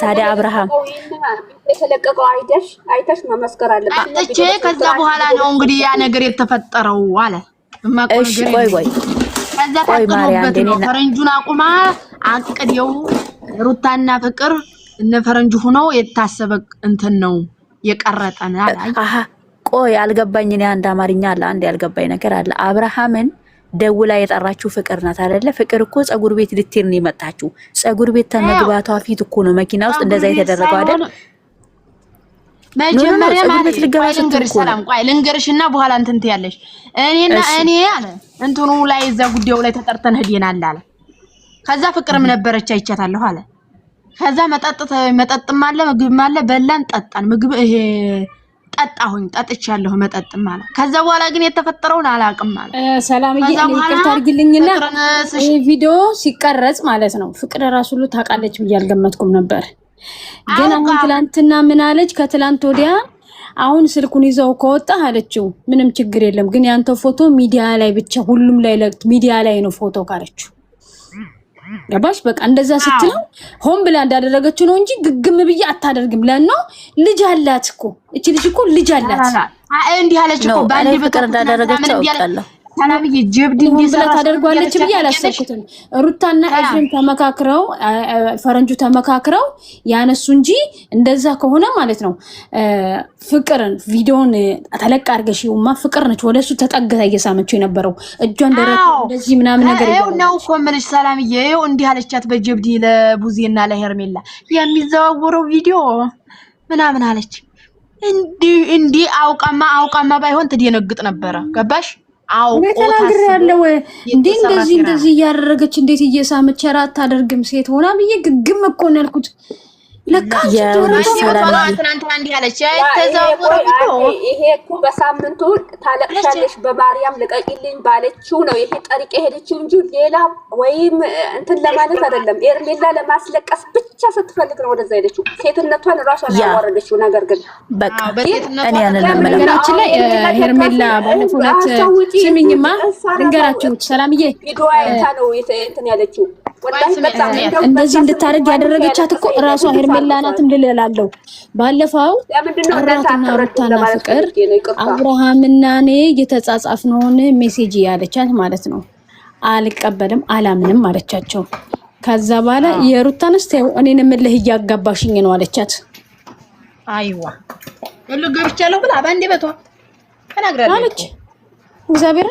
ታዲያ አብርሃም የተለቀቀው አይተሽ መመስከር አለበት። አጥቼ ከዛ በኋላ ነው እንግዲህ ያ ነገር የተፈጠረው አለ። እሺ ቆይ ከዛ ታጥኖበት ነው ፈረንጁን አቁማ አቅዴው ሩታና ፍቅር እነ ፈረንጁ ሆነው የታሰበ እንትን ነው የቀረጠን አለ። አሃ ቆይ አልገባኝ። እኔ አንድ አማርኛ አለ አንድ ያልገባኝ ነገር አለ። አብርሃምን ደውላ የጠራችሁ ፍቅር ናት አይደለ? ፍቅር እኮ ጸጉር ቤት ልትሄድ ነው የመጣችሁ። ጸጉር ቤት ተመግባቷ ፊት እኮ ነው መኪና ውስጥ እንደዛ የተደረገው አይደል? መጀመሪያ ማለት ልንገርሽ፣ ሰላም ቆይ ልንገርሽና በኋላ እንትን ትያለሽ። እኔ አለ እንትኑ ላይ እዛ ጉዳዩ ላይ ተጠርተን ሄደናል አለ። ከዛ ፍቅርም ነበረች አይቻታለሁ አለ። ከዛ መጠጥም አለ ምግብም አለ በላን ጠጣን። ምግብ ይሄ ጠጣሁኝ ጠጥቻለሁ መጠጥም አለ። ከዛ በኋላ ግን የተፈጠረውን አላቅም አለ። ሰላምዬ ይቅርታ አድርግልኝና ይሄ ቪዲዮ ሲቀረጽ ማለት ነው ፍቅር ራሱ ሁሉ ታውቃለች ብዬ አልገመትኩም ነበር። ግን አሁን ትላንትና ምን አለች? ከትላንት ወዲያ አሁን ስልኩን ይዘው ከወጣ አለችው ምንም ችግር የለም ግን ያንተ ፎቶ ሚዲያ ላይ ብቻ ሁሉም ላይ ሚዲያ ላይ ነው ፎቶ ካለችው ገባሽ? በቃ እንደዛ ስትለው ሆን ብላ እንዳደረገችው ነው እንጂ ግግም ብዬ አታደርግም። ለነው ልጅ አላት እኮ እቺ ልጅ እኮ ልጅ አላት። እንዲህ አለች እኮ ባንዲ ፍቅር እንዳደረገችው አውቃለሁ። ሰላምዬ ጀብድ እንዲሰራ ታደርጓለች ብዬ አላሰብኩትም። ሩታና ኤፍሬም ተመካክረው ፈረንጁ ተመካክረው ያነሱ እንጂ እንደዛ ከሆነ ማለት ነው ፍቅርን ቪዲዮን ተለቅ አድርገሽውማ ፍቅር ነች ወደሱ ተጠግታ እየሳመችው የነበረው እጇን ደረተ እንደዚህ ምናምን ነገር ነው እኮ ምንሽ ሰላምዬ ይኸው እንዲህ አለቻት በጀብዲ ለቡዚና ለሄርሜላ የሚዘዋወረው ቪዲዮ ምናምን አለች። እንዲህ አውቃማ ባይሆን ትደነግጥ ነበረ። ገባሽ? ተናግሬ ያለው እንደዚህ ያደረገች እንዴት እየሳመች ራት ታደርግም ሴት ሆና ብዬ ግግም እኮ ነው ያልኩት። ለካ ይሄ እኮ በሳምንቱ ታለቅሻለሽ በማርያም ልቀቂልኝ ባለችው ነው ይሄ ጠሪቅ ሄደችው እንጂ ሌላ ወይም እንትን ለማለት አይደለም። ኤርሜላ ለማስለቀስ ብቻ ስትፈልግ ነው ወደዛ ሄደችው። ሴትነቷን ራሷን ያወረደችው ነገር ግን በቃ እኔ ያንን ነገራችን ላይ ኤርሜላ ባለፉላት ስሚኝማ ልንገራችሁ ሰላምዬ ቪዲዮ አይታ ነው እንትን ያለችው። እንደዚህ እንድታረግ ያደረገቻት እኮ ራሷ ሄርሜላ ናትም ልልላለሁ። ባለፈው ጠራትና ሩታና ፍቅር አብርሃምና እኔ እየተጻጻፍነውን ሜሴጅ ያለቻት ማለት ነው። አልቀበልም አላምንም አለቻቸው። ከዛ በኋላ የሩታንስ ተው እኔን ምልህ እያጋባሽኝ ነው አለቻት። አይዋ ሁሉ ገብቻለሁ ብላ ባንዴ በቷ ተናግራለች። እግዚአብሔር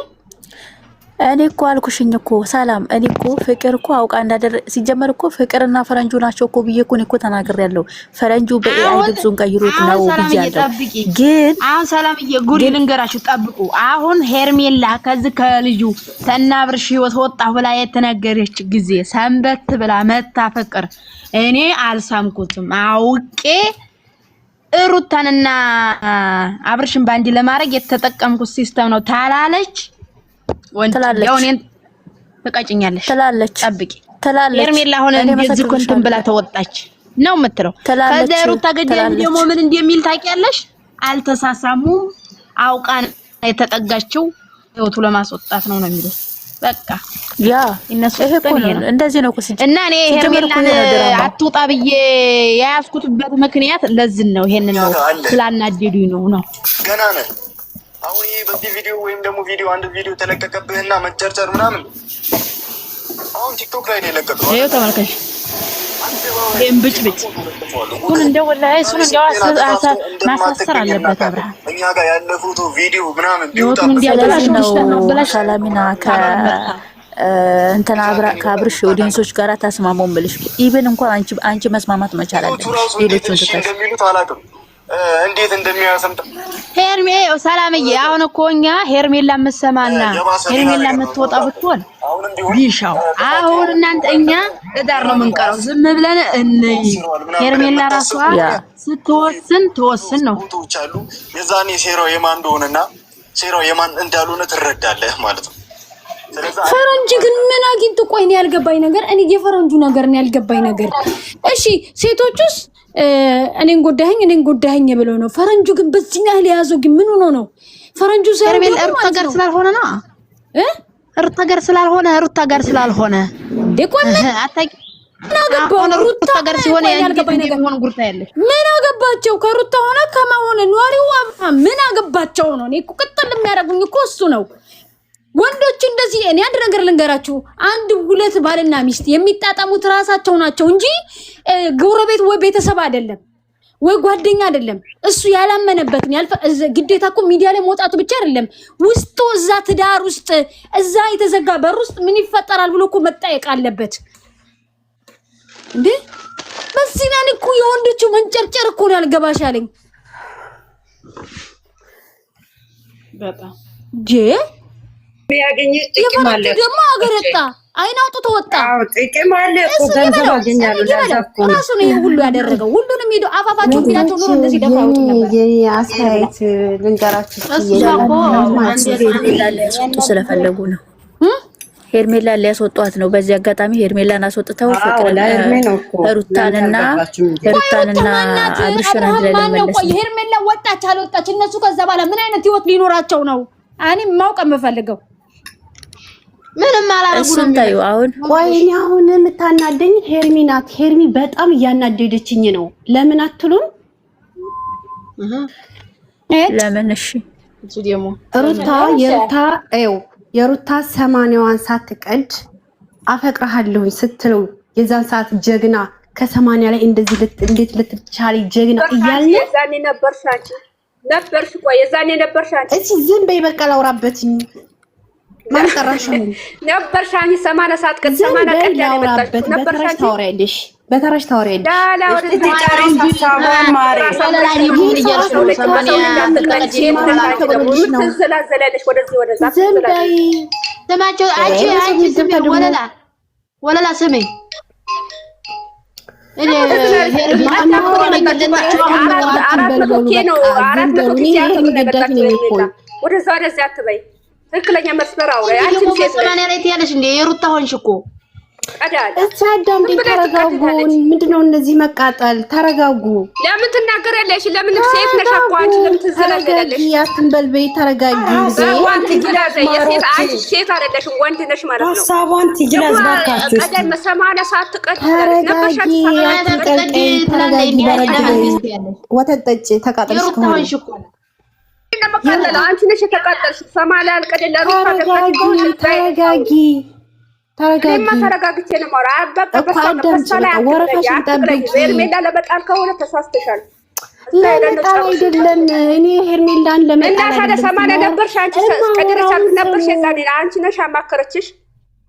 እኔ እኮ አልኩሽኝ እኮ ሰላም እኔ እኮ ፍቅር እኮ አውቃ ሲጀመር እኮ ፍቅርና ፈረንጁ ናቸው እኮ ብዬ እኮ እኮ ተናግሬያለሁ። ፈረንጁ በኤአይ ድምፁን ቀይሮት ነው ብያለሁ። ግን አሁን ሰላምዬ ጉድ ልንገራችሁ ጠብቁ። አሁን ሄርሜላ ከዚህ ከልጁ ተናብርሽ ህይወት ወጣ ብላ የተነገረች ጊዜ ሰንበት ብላ መታ ፍቅር እኔ አልሳምኩትም አውቄ ሩታንና አብርሽን ባንዲ ለማድረግ የተጠቀምኩት ሲስተም ነው ታላለች። ወንተላለን ተቀጭኛለሽ ትላለች። ጠብቂ ትላለች። ሄርሜላ ሆነ እንደዚህ ኮንተም ብላ ተወጣች ነው የምትለው። ከዛ ሩታ ገደም ደግሞ ምን እንደሚል ታውቂያለሽ? አልተሳሳሙም አውቃን የተጠጋችው ህይወቱ ለማስወጣት ነው የሚለው። በቃ ያ እነሱ እንደዚህ ነው ኩስጂ እና እኔ ሄርሜላን አትውጣ ብዬ ያያዝኩትበት ምክንያት ለዝን ነው። ይሄንን ነው ስላናደዱኝ ነው ገና ነው። አሁን ይሄ በዚህ ቪዲዮ ወይም ደግሞ አንድ ቪዲዮ ተለቀቀብህና መጨርጨር ምናምን አሁን ቲክቶክ ላይ ነው የለቀቀው። ይሄው ተመልከሽ ብጭ ሁን እንደው ወላሂ እሱን እንደው ማሳሰር አለበት አብርሃም። እኛ ጋር ያለ ፎቶ ቪዲዮ ምናምን ቢወጣ ነው ሰላሚና እንትና ከአብርሽ ኦዲየንሶች ጋር ተስማሙም ብልሽ ኢቭን እንኳን አንቺ መስማማት መቻል አለብሽ። ሌሎቹን እንደሚሉት አላውቅም እንዴት እንደሚያሰምጥ ሄርሜ ሰላምዬ አሁን እኮ እኛ ሄርሜላ የምትሰማና ሄርሜላ የምትወጣ ብትሆን ቢሻው አሁን እናንተ እኛ እዳር ነው የምንቀረው ዝም ብለን እንይ። ሄርሜላ ራሷ ስትወስን ነው አሉ የዛኔ ሴራው የማን እንደሆነና ሴራው የማን እንዳልሆነ ትረዳለህ ማለት ነው። ፈረንጅ ግን ምን አግኝቶ ቆይ ነው ያልገባኝ ነገር እኔ የፈረንጁ ነገር ነው ያልገባኝ ነገር። እሺ ሴቶቹስ እኔን ጎዳኸኝ ብለው ነው። ፈረንጁ ግን በዚህ ያህል ያዘው ግን ምን ሆኖ ነው? ፈረንጁ ሄርሜላ ሩታ ጋር ስላልሆነ ነው ሩታ ጋር ስላልሆነ ደቆነ ሩታ ጋር ሲሆን ሆነ ጉርታ ያለሽ ምን አገባቸው? ከሩታ ሆነ ከማሆነ ኗሪው አብርሃም ምን አገባቸው ነው? እኔ እኮ ቅጥል የሚያደርጉኝ እኮ እሱ ነው። ወንዶች እንደዚህ እኔ አንድ ነገር ልንገራችሁ፣ አንድ ሁለት ባልና ሚስት የሚጣጣሙት ራሳቸው ናቸው እንጂ ጎረቤት ወይ ቤተሰብ አይደለም ወይ ጓደኛ አይደለም። እሱ ያላመነበትን ግዴታ እኮ ሚዲያ ላይ መውጣቱ ብቻ አይደለም፣ ውስጡ እዛ ትዳር ውስጥ እዛ የተዘጋ በር ውስጥ ምን ይፈጠራል ብሎ እኮ መጠየቅ አለበት እንዴ። በዚህ ላይ እኮ የወንዶቹ መንጨርጨር እኮ ነው ያልገባሽ አለኝ። በጣም ያገኘሽ ጥቅም አለ ደግሞ አገረጣ አይን አውጥቶ ወጣ። አዎ ጥቅም አለ እኮ ገንዘብ አገኛለሁ ለዛፍ ነው ራሱ ነው ሁሉ ያደረገው። ሁሉንም ሄዶ አፋፋቸው ቢያቸው ነው እንደዚህ ደፋውት ነበር። አስተያየት ልንገራችሁ ያስወጡ ስለፈለጉ ነው። ሄርሜላ ሊያስወጧት ነው። በዚህ አጋጣሚ ሄርሜላን አስወጥተው ሩታንና አብርሽን አንድ ላይ ለመለስ። ሄርሜላ ወጣች አልወጣች እነሱ ከዛ በኋላ ምን አይነት ህይወት ሊኖራቸው ነው? እኔ ማውቅ የምፈልገው ምንም አላረጉ ነው ታዩ። አሁን ቆይ እኔ አሁን የምታናደኝ ሄርሚ ናት። ሄርሚ በጣም እያናደደችኝ ነው። ለምን አትሉም? ለምን? እሺ የሩታ 80ዋን ሳትቀድ አፈቅርሃለሁኝ ስትለው የዛን ሰዓት ጀግና ከ80 ላይ እንደዚህ እንዴት ልትቻል ጀግና እያልን የዛኔ ነበርሽ አንቺ ነበርሽ። ቆይ የዛኔ ነበርሽ አንቺ። እሺ ዝም በይ በቃ ላውራበትኝ ማን ጠራሽው? ነበርሽ አንቺ 80 ሰዓት ቀን 80 ቀን ያለበት ነበርሽ አንቺ። ታወሪያለሽ በተራሽ ታወሪያለሽ። ዳላ ወደ ተጫሪ ሳሳባን ማሪ ወደዚህ ወደዛ ስማቸው ስሜ ወለላ ስሜ ወደዚያ አትበይ። ትክክለኛ መስመር አውራ። አንቺም ሴት ሰማንያ ላይ ትያለሽ እንዴ? የሩታ ሆንሽ እኮ ቀዳዳ። እቺ አዳምጪኝ፣ ተረጋጉ። ምንድነው እንደዚህ መቃጠል? ተረጋጉ። ለምን ትናገሪያለሽ? ለምን ሴት ነሽ እኮ አንቺ ለምን ትዘለለለሽ? አትንበልበይ፣ ተረጋጊ። ሴት የሴት አንቺ ሴት አይደለሽም ወንድ ነሽ ማለት ነው። ሀሳቧን ትግላዝ ባካችሁ። ቀደም 80 ሰዓት ቀጥ ተረጋጊ። ወተት ጠጪ። ተቃጠልሽ ከሆነ አንቺ ነሽ የተቃጠልሽ። 80 አልቀደለ ተረጋጊ። ተረጋግቼ ነው የማወራው። ወረፋሽን ጠብቂ። ሄርሜላ ለመጣል ከሆነ ተሳስተሻል። ለመጣል አይደለም። እኔ ሄርሜላን ለመጣል አይደለም። 80 ነበርሽ አንቺ ቀደረሽ ነበርሽ። የዛኔ አንቺ ነሽ አማከረችሽ።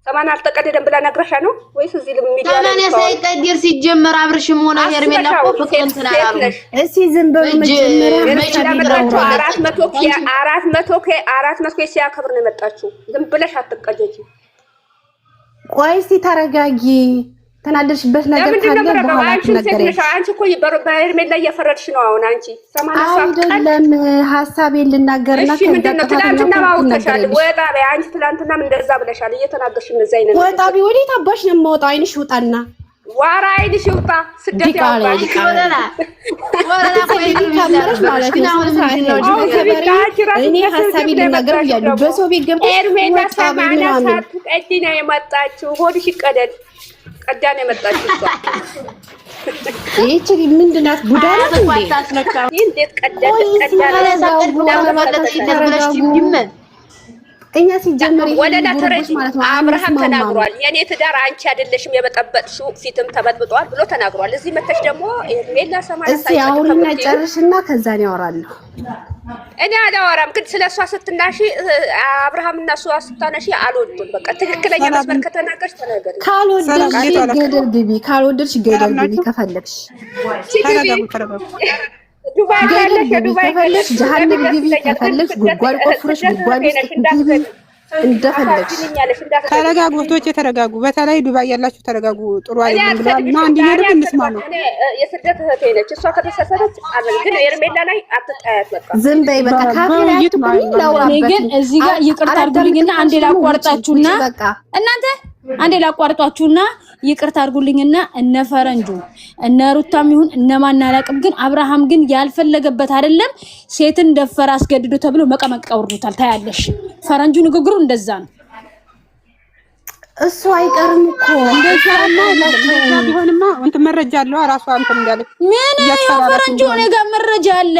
80 አልተቀደደም ብላ ነግረሻ ነው ወይስ እዚህ ለሚዲያ ነው? 80 ሳይቀደር ሲጀመር አብርሽም ሆነ ሄርሜላ እኮ ፍቅር እንትን አላሉ። እስኪ ዝም በሉ። መጀመሪያ 400 ሲያከብር ነው የመጣችው። ዝም ብለሽ አትቀጀጂ። ቆይ እስኪ ተረጋጊ። ተናደድሽበት ነገር ካለ በኋላ ትነገሪያለሽ። አንቺ እኮ በሄርሜላ እየፈረድሽ ነው አሁን አንቺ። 80 አይደለም ሀሳቤን ልናገርና ትላንትና ማውጣሻል። ወጣ በይ አንቺ። ትላንትናም እንደዛ ብለሻል። እየተናገርሽ እንደዛ አይነት ወጣ በይ። ወዴት አባሽ ነው የምወጣው? አይንሽ ውጣና ዋራ አይንሽ ውጣ። ስደት ያውጣሽ ወለላ ካመረሽ ማለት ነው። እኔ ሀሳቤን ልናገር ብያለሁ። በሰው ቤት ገብቶ ሄርሜላ 80 ሰዓት ቀዲ ነው የመጣችው። ሆድሽ ይቀደል። ቀዳ ነው የመጣችው እሷ። ይቺ ምንድን ናት? ቡዳ ናት እንዴ? እንዴት ቀዳ እኛ ሲጀመር ወለላ ተረጂ አብርሃም ተናግሯል። የኔ ትዳር አንቺ አይደለሽም የበጠበጥሽው፣ ፊትም ተበጥብጧል ብሎ ተናግሯል። እዚህ መተሽ ደግሞ ሄርሜላ 80 እስቲ አሁንና ጨርሽና ከዛ ነው ያወራለሁ። እኔ አላወራም፣ ግን ስለሷ ስትናሺ አብርሃምና እሷ ስታነሺ አልወጡም። በቃ ትክክለኛ መስመር ከተናገርሽ ተናገሪ። ካልወደድሽ ገደል ግቢ፣ ካልወደድሽ ገደል ግቢ። ከፈለግሽ ዱባይ ከፈለግሽ ጀሃነም ግቢ፣ ከፈለግሽ ጉድጓድ ቆፍረሽ ጉድጓድ ውስጥ ግቢ። እንደፈለግሽ ተረጋጉ። እህቶቼ ተረጋጉ። በተለይ ዱባይ ያላችሁ ተረጋጉ። ጥሩ አይደለም ብለዋል እና እንዲሄዱ እንስማ ነው። የስደት እህቴ ነች እሷ። ከተሳሳተች ግን ሄርሜላ ላይ አትጣያት። በቃ ዝም በይ በቃ። ካፍላት እኔ ግን እዚህ ጋር ይቅርታ አድርጉልኝና አንዴ ላቋርጣችሁና እናንተ አንዴ ላቋርጣችሁና ይቅርታ አድርጉልኝና እነ ፈረንጁ እነ ሩታም ይሁን እነማን አላውቅም፣ ግን አብርሃም ግን ያልፈለገበት አይደለም። ሴትን ደፈራ አስገድዶ ተብሎ መቀመቅ አውርዱታል። ታያለሽ፣ ፈረንጁ ንግግሩ እንደዛ ነው። እሱ አይቀርም እኮ እንደዛ ቢሆንማ እንትን መረጃ አለው ራሷ እንትን እንዳለ ምን ፈረንጆ እኔ ጋር መረጃ አለ።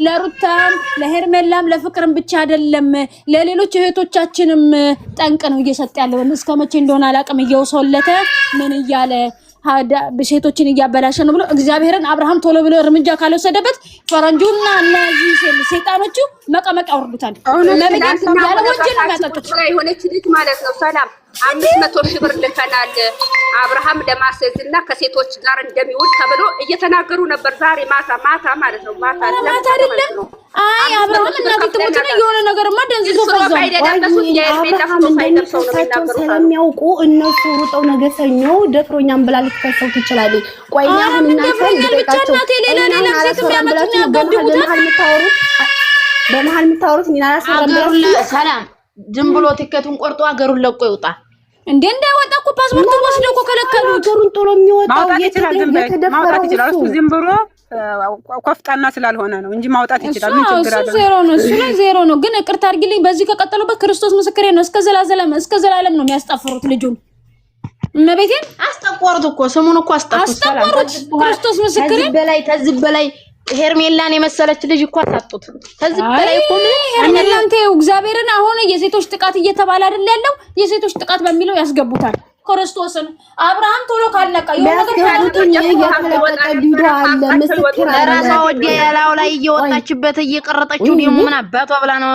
ለሩታም ለሄርሜላም ለፍቅርም ብቻ አይደለም ለሌሎች እህቶቻችንም ጠንቅ ነው እየሰጠ ያለው። እስከመቼ እንደሆነ አላቅም እየወሰለተ ምን እያለ ሴቶችን እያበላሸ ነው ብሎ እግዚአብሔርን አብርሃም ቶሎ ብሎ እርምጃ ካልወሰደበት ፈረንጆና እነዚህ ሰይጣኖቹ መቀመቅ ያወርዱታል። ለምን ያለ ወንጀል ነው ያጠጡት። የሆነች ልጅ ማለት ነው ሰላም 500 ሺህ ብር ልከናል አብርሃም ለማስያዝና ከሴቶች ጋር እንደሚውል ተብሎ እየተናገሩ ነበር። ዛሬ ማታ ማለት ነው ማታ አይደለም። አይ አብርሃም እናት ትሞት ነው የሆነ ነገርማ ደንዝዞ ፈዛው ስለሚያውቁ እነሱ ሩጠው ነገ ሰኞ ደፍሮኛም ብላ ልትከሰው ትችላለች። ቆይ አሁን እናንተ ልትጠይቃቸው በመሀል የምታወሩት ሰላም ዝም ብሎ ትኬቱን ቆርጦ አገሩን ለቆ ይወጣ እንዴ? እንዳይወጣ እኮ ፓስፖርት ወስዶ እኮ ከለከሉ። አገሩን ጥሎ የሚወጣው የተደፈረው እሱ ዝም ብሎ ኮፍጣና ስላልሆነ ነው እንጂ ማውጣት ይችላል። ምን ችግር አለ? ዜሮ ነው እሱ ላይ ዜሮ ነው። ግን ይቅርታ አድርጊልኝ፣ በዚህ ከቀጠሉበት ክርስቶስ ምስክሬ ነው እስከ ዘላለም ነው የሚያስጠፍሩት ልጁን። እመቤቴን አስጠቆሩት እኮ ስሙን እኮ አስጠቆሩት። ክርስቶስ ምስክሬ ተዝብ በላይ ሄርሜላን የመሰለች ልጅ እኮ አሳጡት። ከዚህ በላይ እኮ ሄርሜላን ተይው እግዚአብሔርን። አሁን የሴቶች ጥቃት እየተባለ አይደል ያለው? የሴቶች ጥቃት በሚለው ያስገቡታል። ክርስቶስን አብርሃም ቶሎ ካልነቃ ያስገቡትኝ የተለቀቀ ቪዲዮ አለ ምስክር አለ። ራሷ ወዲያ ያላው ላይ እየወጣችበት እየቀረጠችው ደግሞ ምን አባቷ ብላ ነው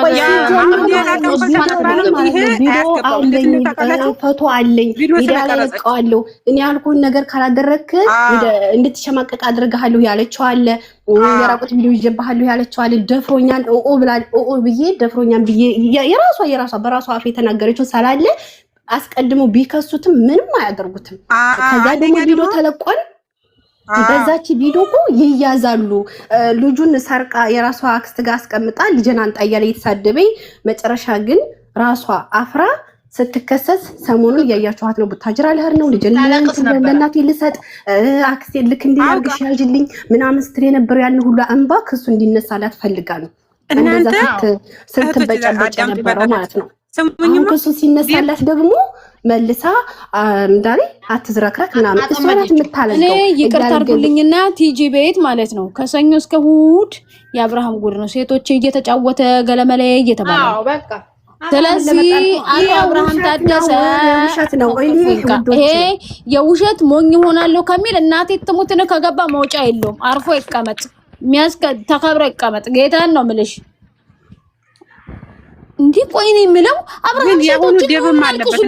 ፎቶ አለኝ ቪዲዮ ለቀዋለሁ። እኔ ያልኩህን ነገር ካላደረክ እንድትሸማቀቅ አድርጋለሁ ያለችው አለ። የራቁት ቪዲዮ ይጀባሃለሁ ያለችው አለ። ደፍሮኛል ብዬ ደፍሮኛል ብዬ የራሷ በራሷ አፍ የተናገረችው ሳላለ አስቀድሞ ቢከሱትም ምንም አያደርጉትም። ከዛ ደግሞ ቪዲዮ ተለቋል። በዛች ቪዲዮ እኮ ይያዛሉ። ልጁን ሰርቃ የራሷ አክስት ጋር አስቀምጣ ልጅን አንጣ እያለ የተሳደበኝ መጨረሻ ግን ራሷ አፍራ ስትከሰስ ሰሞኑን እያያችኋት ነው። ቡታጅራ ልሄድ ነው ልጅን ለእናቴ ልሰጥ አክስቴ ልክ እንዲያርግሽ ያዥልኝ ምናምን ስትል የነበረው ያን ሁሉ እንባ ክሱ እንዲነሳላት ፈልጋ ነው። እንደዛ ስትበጨበጭ ነበረው ማለት ነው። አሁን ክሱ ሲነሳላት ደግሞ መልሳ እንዳሪ አትዝረክረክ ምናምን እሷ ናት የምታለቀው። እኔ ይቅርታ አድርጉልኝና ቲጂ ቤት ማለት ነው ከሰኞ እስከ እሑድ የአብርሃም ጉድ ነው። ሴቶች እየተጫወተ ገለመለ እየተባለ ነው በቃ። ስለዚህ አብርሃም ታደሰ ይሄ የውሸት ሞኝ ሆናለሁ ከሚል እናቴ ትሙትን ከገባ መውጫ የለውም። አርፎ ይቀመጥ፣ ተከብሮ ይቀመጥ። ጌታን ነው የምልሽ። እንዴ ቆይ ነው የምለው አብርሃም ሴቶች ደብም አለበት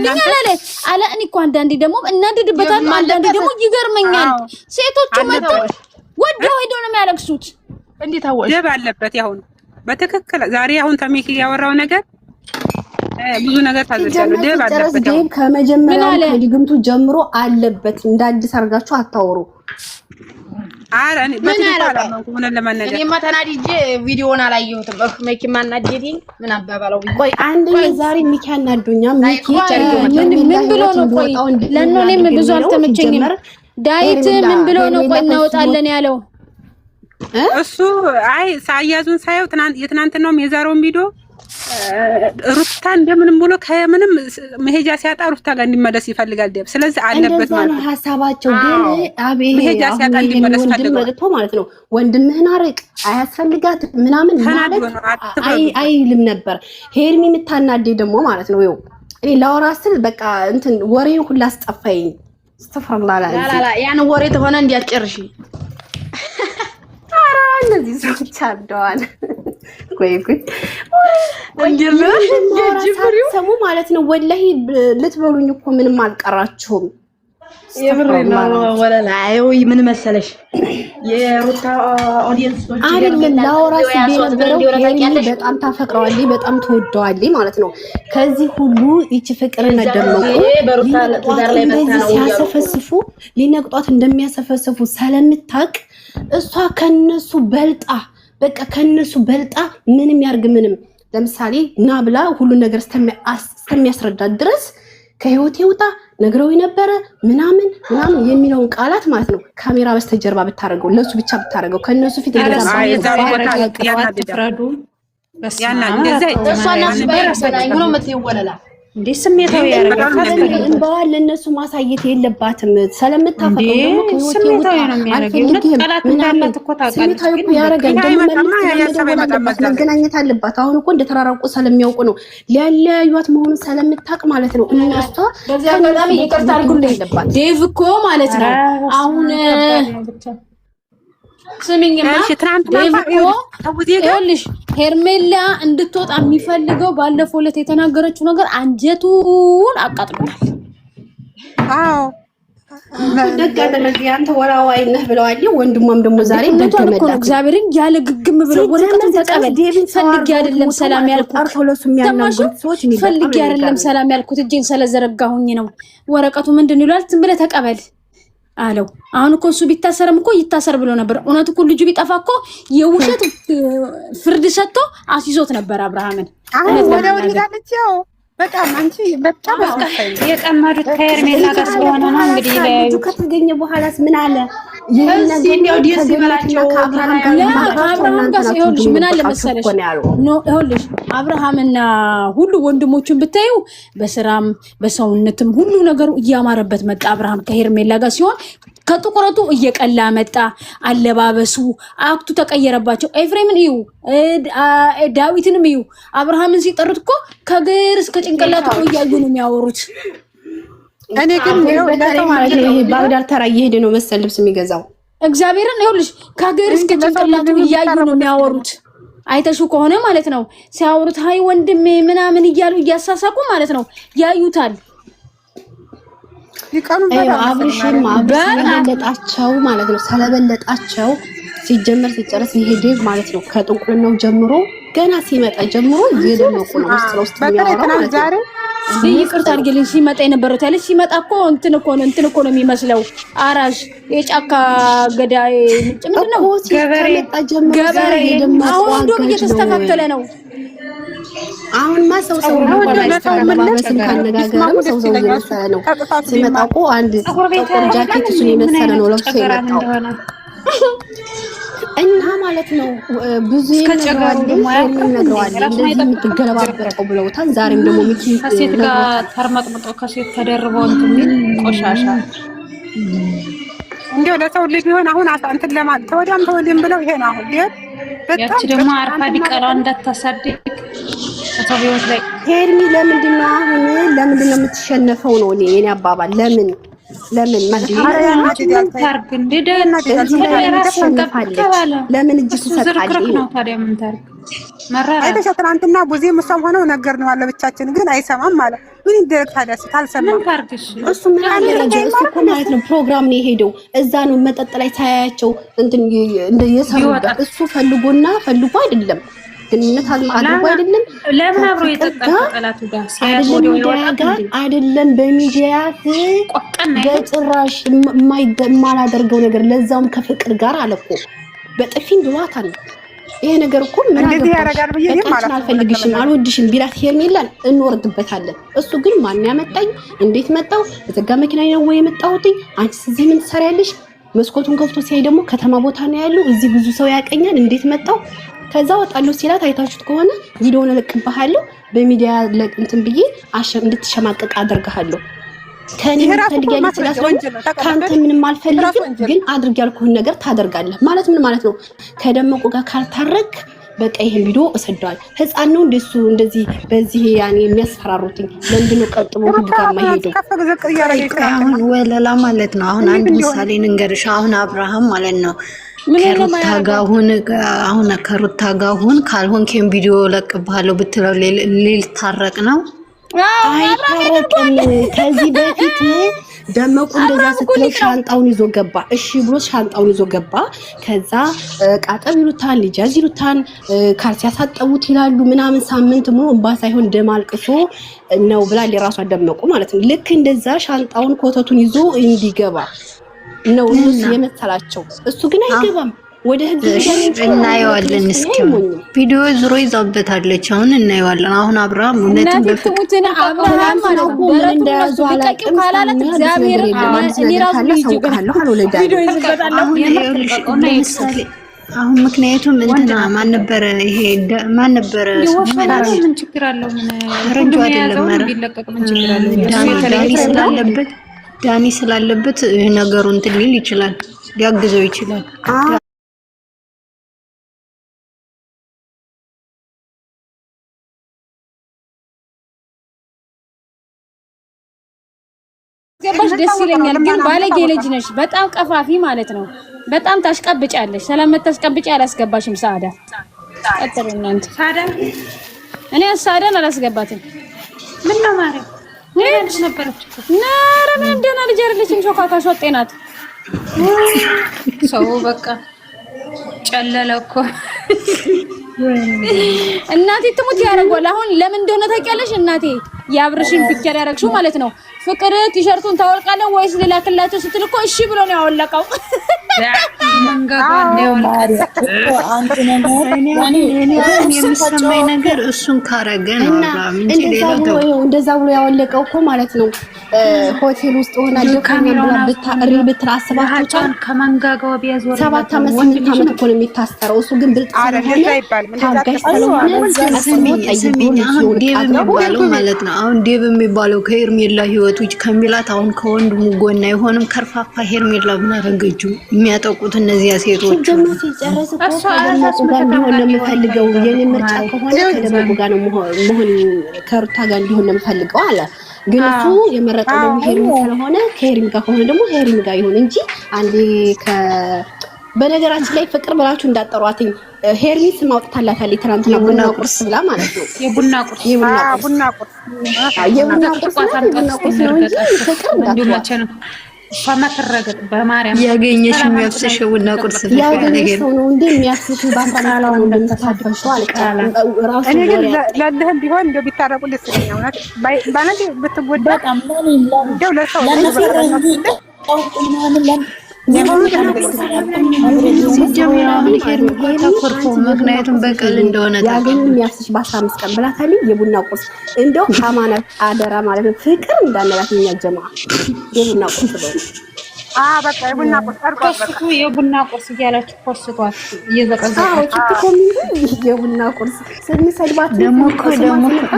አለ። እኔ እኮ አንዳንዴ ደግሞ እናድድበታል፣ አንዳንዴ ደግሞ ይገርመኛል። ሴቶቹ መጥተው ወደው ሄደው ነው የሚያለቅሱት። እንዴት አወሽ ደብ አለበት። ያሁን በትክክል ዛሬ አሁን ተሚኪ ያወራው ነገር ብዙ ነገር ታዘጋለሁ። ደብ አለበት። ደብ ከመጀመሪያው ከድግምቱ ጀምሮ አለበት። እንዳዲስ አርጋችሁ አታወሩ። አረ እኔ በትክክል ሆነ ለማናገር እኔማ ተናድጄ ቪዲዮውን አላየሁትም። መኪ ማናደዴ ምን አባባለው? ቆይ አንድ ዛሬ ሚኪ አናዶኛ ሚኪ ምን ብሎ ነው? ቆይ ለእኔም ብዙ አልተመቸኝም። ዳዊት ምን ብሎ ነው? ቆይ እናወጣለን ያለው እሱ አይ ሳያዙን ሳይው የትናንትናውም የዛሬውን ቪዲዮ ሩታ እንደምንም ብሎ ከምንም መሄጃ ሲያጣ ሩታ ጋር እንዲመለስ ይፈልጋል ደብ። ስለዚህ አለበት ማለት ነው ሐሳባቸው። ግን አቤት መሄጃ ሲያጣ እንዲመለስ ፈልገው ማለት ነው። ወንድምህን አርቅ አያስፈልጋት ምናምን ማለት አይልም ነበር። ሄርሚ የምታናደኝ ደግሞ ማለት ነው ይኸው እኔ ላወራ ስል በቃ እንትን ወሬን ሁሉ አስጠፋኝ። ተፈራላላ ያን ወሬ ተሆነ እንዲያጨርሽ አራ እነዚህ ሰዎች አደዋል ቆይ ሰሙ ማለት ነው። ወላሂ ልትበሉኝ እኮ ምንም አልቀራችሁም። የብሬ ነው ወላላ አይ ምን መሰለሽ የሩታ ኦዲየንሶች አይደለም ላውራስ ቢነበረው በጣም ታፈቅረዋለች፣ በጣም ትወደዋለች ማለት ነው። ከዚህ ሁሉ እቺ ፍቅርን ደምቆ በሩታ ትዳር ላይ መታነው ያሰፈስፉ ሊነቅጧት እንደሚያሰፈስፉ ስለምታቅ እሷ ከነሱ በልጣ በቃ ከነሱ በልጣ ምንም ያርግ ምንም ለምሳሌ ና ብላ ሁሉ ነገር እስከሚያስረዳት ድረስ ከህይወቴ ውጣ ነግረው የነበረ ምናምን የሚለውን ቃላት ማለት ነው ካሜራ በስተጀርባ ብታረገው ለሱ ብቻ ብታረገው ከነሱ ፊት እንደዛ ያና እንደዛ እሷና ስባይ ሰላም ነው የምትወለላ እንዴ ስሜታዊ ያረጋታል። እንባዋን ለነሱ ማሳየት የለባትም። ስለምታፈቀው ደግሞ ስሜታዊ ነው የሚያደርገው። ቃላት እንዳላት እኮ ታውቃለች። ስሜታዊ እኮ ያረጋል። መገናኘት አለባት። አሁን እኮ እንደተራራቁ ስለሚያውቁ ነው ሊያለያዩት መሆኑን ስለምታውቅ ማለት ነው። እነሷ በዚህ አጋጣሚ ይቅርታ አድርጉልኝ ዴቭ እኮ ማለት ነው አሁን ስሚኝማ ይኸውልሽ ሄርሜላ እንድትወጣ የሚፈልገው ባለፈው ዕለት የተናገረችው ነገር አንጀቱን አቃጥሎታል። አዎ ደጋደረግ ያንተ ወራዋይ ነህ ብለዋል። ወንድሟም ደግሞ ዛሬ ደገመላት እግዚአብሔርን ያለ ግግም ብለው ወረቀቱን ተቀበል ፈልጌ አይደለም ሰላም ያልኩት ፈልጌ አይደለም ሰላም ያልኩት እጄን ስለዘረጋሁኝ ነው። ወረቀቱ ምንድን ይላል? ዝም ብለህ ተቀበል አለው። አሁን እኮ እሱ ቢታሰርም እኮ ይታሰር ብሎ ነበር። እውነት እኮ ልጁ ቢጠፋ እኮ የውሸት ፍርድ ሰጥቶ አስይዞት ነበር አብርሃምን። ወደ ወዲዳለች ያው በጣም አንቺ በጣም አስከፋይ የቀመዱት ከሄርሜላ ጋር ስለሆነ ነው እንግዲህ ለያዩ ከተገኘ በኋላስ ምን አለ? ይሄኛው ዲስ ይበላቸው አብርሃም ጋር ይኸውልሽ ምን አለ መሰለሽ ይኸውልሽ አብርሃምና ሁሉ ወንድሞቹን ብታዩ በስራም በሰውነትም ሁሉ ነገሩ እያማረበት መጣ። አብርሃም ከሄርሜላ ጋር ሲሆን ከጥቁረቱ እየቀላ መጣ። አለባበሱ አክቱ ተቀየረባቸው። ኤፍሬምን እዩ ዳዊትንም እዩ። አብርሃምን ሲጠሩት እኮ ከግር እስከ ጭንቅላቱ እያዩ ነው የሚያወሩት። እኔ ግን ይሄ ባግዳር ተራ እየሄደ ነው መሰል ልብስ የሚገዛው። እግዚአብሔርን ይኸውልሽ ከግር እስከ ጭንቅላቱ እያዩ ነው የሚያወሩት። አይተሹ ከሆነ ማለት ነው ሲያወሩት ሃይ ወንድሜ ምናምን እያሉ እያሳሳቁ ማለት ነው ያዩታል። አብርሽም በለጣቸው ማለት ነው። ስለበለጣቸው ሲጀመር ሲጨርስ ይሄ ዴቭ ማለት ነው ከጥንቁልናው ጀምሮ ገና ሲመጣ ጀምሮ እየደመቁ ነው ውስጥ የሚያወራው ዛሬ ይቅርታ አድርጊልኝ። ሲመጣ የነበረው ታለች ሲመጣ እኮ እንትን እኮ ነው የሚመስለው አራሽ የጫካ ገዳይ ምንድነው ገበሬ አሁን እንደውም እየተስተካከለ ነው። አሁን ማሰው ነው ባለስልጣን ካነጋገርም ሰው እየመሰለ ነው። ሲመጣ እኮ አንድ ጥቁር ጃኬት እሱን የመሰለ ነው ለብሶ የመጣው እና ማለት ነው ብዙ ይነግራሉ እንደዚህ የምትገለባበጠው ብለውታል። ዛሬም ደግሞ ሚኪ ከሴት ጋር ተርመጥምጦ ከሴት ተደርበው እንትን ቆሻሻ እንደው ለሰው ልጅ ቢሆን አሁን እንትን ለማለት ተወዲያም ተወዲም ብለው ይሄ ነው አሁን ያቺ ደግሞ አርፋ ዲቀላው እንዳታሳድግ ከሰው ህይወት ላይ ሄርሚ ለምንድን ነው የምትሸነፈው ነው የኔ አባባል። ለምን ታርግ እንደ ለምን እጅ ትሰጣለች ነው ታዲያ ምን ታርግ መራራ አይተሽ ትናንትና ቡዜ ሙሳም ሆነው ነገር ነው አለ ብቻችን ግን አይሰማም ማለት ምን ይደረግ ታዲያ ካልሰማም ታርግሽ እሱ ምን አደረገ? እሱ እኮ ማለት ነው ፕሮግራም ነው የሄደው እዛ ነው መጠጥ ላይ ታያያቸው እንትን እንደየሰሩበት እሱ ፈልጎ አይደለም ግንኙነት አድርጎ አይደለም። ለምን አብሮ የጠጣው ጠላቱ ጋር አይደለም በሚዲያ በጭራሽ የማላደርገው ነገር ለዛውም ከፍቅር ጋር አለኮ በጥፊን ብሏታል። ይሄ ነገር እኮ ምን ያደርጋል ብዬ ማለት አልፈልግሽም አልወድሽም ቢላት ሄርሜላን እንወርድበታለን። እሱ ግን ማን ያመጣኝ እንዴት መጣው በዘጋ መኪና ነው ወይ የመጣሁት አንቺ እዚህ ምን ትሰሪያለሽ? መስኮቱን ከፍቶ ሲያይ ደግሞ ከተማ ቦታ ነው ያለው እዚህ ብዙ ሰው ያቀኛል እንዴት መጣው? ከዛ ወጣለሁ ሲላት አይታችሁት ከሆነ ቪዲዮውን እለቅብሃለሁ በሚዲያ እንትን ብዬ እንድትሸማቀቅ አደርግሃለሁ። ከኔ ፈልጊያለሽ ስለዚህ ካንተ ምንም አልፈልግም ግን አድርግ ያልኩህን ነገር ታደርጋለህ ማለት ምን ማለት ነው? ከደመቁ ጋር ካልታረክ በቃ ይሄን ቪዲዮ እሰደዋል። ህፃን ነው እንደሱ እንደዚህ በዚህ ያኔ የሚያስፈራሩትኝ ለምንድን ነው ቀጥሞ ህግ ጋር ማይሄደው? አሁን ወለላ ማለት ነው። አሁን አንድ ምሳሌ ንገርሽ። አሁን አብርሃም ማለት ነው ከሩታ ጋር ሁን ካልሆንከኝ ቪዲዮ ለቅብሃለሁ ብትለው ሊታረቅ ነው? አይታረቅም። ከዚህ በፊት ደመቁ እንደዛ ስትለው ሻንጣውን ይዞ ገባ። እሺ ብሎ ሻንጣውን ይዞ ገባ። ከዛ ቃጠብ ይሉታል፣ ልጃዝ ይሉታል፣ ካልሲ ያሳጠቡት ይላሉ ምናምን ሳምንት ሙሉ እንባ ሳይሆን ደም አልቅሶ ነው ብላ ለራሷ ደመቁ ማለት ነው። ልክ እንደዛ ሻንጣውን ኮተቱን ይዞ እንዲገባ ነው እሱ የመሰላቸው። እሱ ግን አይገባም። ወደ ህግ እናየዋለን። እስኪ ቪዲዮ ዙሮ ይዛበታለች። አሁን እናየዋለን። አሁን አብርሃም እውነትን በፍቅር አብርሃም ነው እንደያዙ አላውቅም ካላለት እግዚአብሔር እኔ ራሱ ቪዲዮ ይዝበታል። ለምሳሌ አሁን ምክንያቱም እንትና ማን ነበረ ይሄ ማን ነበረ ምን ችግር አለው? ምን ረንጆ አይደለም ቢለቀቅ ምን ችግር አለው? ዳኒ ስላለበት ነገሩን እንትን ሊል ይችላል፣ ሊያግዘው ይችላል። ገባሽ? ደስ ይለኛል። ግን ባለጌ ልጅ ነሽ፣ በጣም ቀፋፊ ማለት ነው። በጣም ታሽቀብጫለሽ። ሰላም ታሽቀብጫ አላስገባሽም። ሳዳ ቀጥሩ እናንተ። ሳዳ እኔ ሳዳን አላስገባትም። ምን ነው ማረ ልጅ ነበረች እኮ ናረ ምን ደና ልጅ አይደለችም። ሾካካ ሾጤ ናት። ሰው በቃ ጨለለ እኮ እናቴ ትሙት ያደርጓል። አሁን ለምን እንደሆነ ታውቂያለሽ? እናቴ የአብርሽን ፒክቸር ያደረግሽው ማለት ነው። ፍቅር ቲሸርቱን ታወልቃለህ ወይስ ልላክላቸው ስትል እኮ እሺ ብሎ ነው ያወለቀው። የሚሰማኝ ነገር እሱን ካረገ ነው እንደዛ ብሎ ያወለቀው እኮ ማለት ነው። ሆቴል ውስጥ ሆና ካሜራውን ብትራስባቸው ከመንጋጋው ቢያዞር 7 ዓመት 8 ዓመት እኮ ነው የሚታሰረው። እሱ ግን ብልጥ ስለሆነ ታጋሽ ስለሆነ ማለት ነው። አሁን ዴብ የሚባለው ከሄርሜላ ህይወት ውጭ ከሚላት አሁን ከወንድሙ ጎን አይሆንም። ከርፋፋ ሄርሜላ ምን አደረገችው? የሚያጠቁት እነዚያ ሴቶች ሲጨርስ እኮ ከደመቁ ጋር እንዲሆን ነው የምፈልገው። የኔ ምርጫ ከሆነ ከደመቁ ጋር ነው መሆን ከሩታ ጋር እንዲሆን ነው የምፈልገው አለ። ግን እሱ የመረጠው ደግሞ ሄርሜላ ስለሆነ ከሄርሜላ ጋር ከሆነ ደግሞ ሄርሜላ ጋር ይሁን እንጂ አንዴ በነገራችን ላይ ፍቅር ብላችሁ እንዳጠሯትኝ ሄርሚ ስም አውጥታላታለች ትናንትና ቡና ቁርስ ብላ ማለት ነው። የቡና ቁርስ ነው እንጂ ፍቅር እንዳትሏት ፈማተረገጥ በማርያም ያገኘሽ የሚያፍስሽ ቡና ቁርስ ነው ነው እንዴ የሚያፍስሽ ባንታናላ ነው እንደምታፈርሽ አልቀራም። ራሱ እኔ ግን ለለህም ቢሆን እንደው ቢታረቁ ደስ ይለኛል። ባለንዴ ብትጎዳ በጣም እንደው ለሰው ምክንያቱም በቀል እንደሆነ ያገኝ የሚያፍስሽ በ15 ቀን ብላታለች። የቡና ቁርስ እንደው አማናት አደራ ማለት ነው። ፍቅር እንዳነላት የሚያጀማ የቡና ቁርስ ነው። በቃ የቡና ቁርስ አርቆ የቡና ቁርስ እያላችሁ ፖስቷት እየዘቀዘቀ የቡና ቁርስ ስንሰድባት ደግሞ